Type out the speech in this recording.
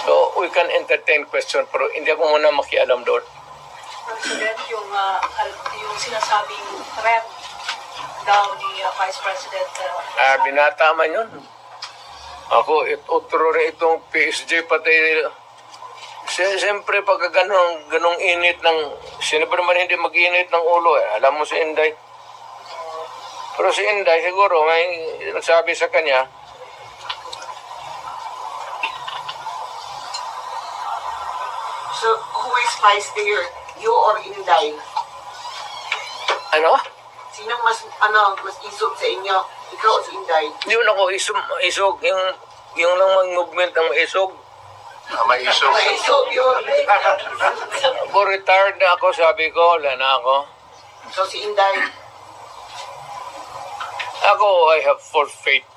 So, we can entertain question, pero hindi ako muna makialam doon. President, yung sinasabing threat daw ni Vice President Binata man yun. Ako, utro rin itong PSG pati. Siyempre, pagka ganong init ng, sino ba naman hindi mag-init ng ulo eh? Alam mo si Inday. Pero si Inday, siguro, may nagsabi sa kanya, So, who is vice mayor? You or Inday? ano? Sinong mas isog sa inyo? Ikaw o si Inday? Yun ako, isog, yung lang mag-movement ng isog. May isog. May isog yun. Ako, retired na ako, sabi ko, wala na ako. So, si Inday? Ako, I have full faith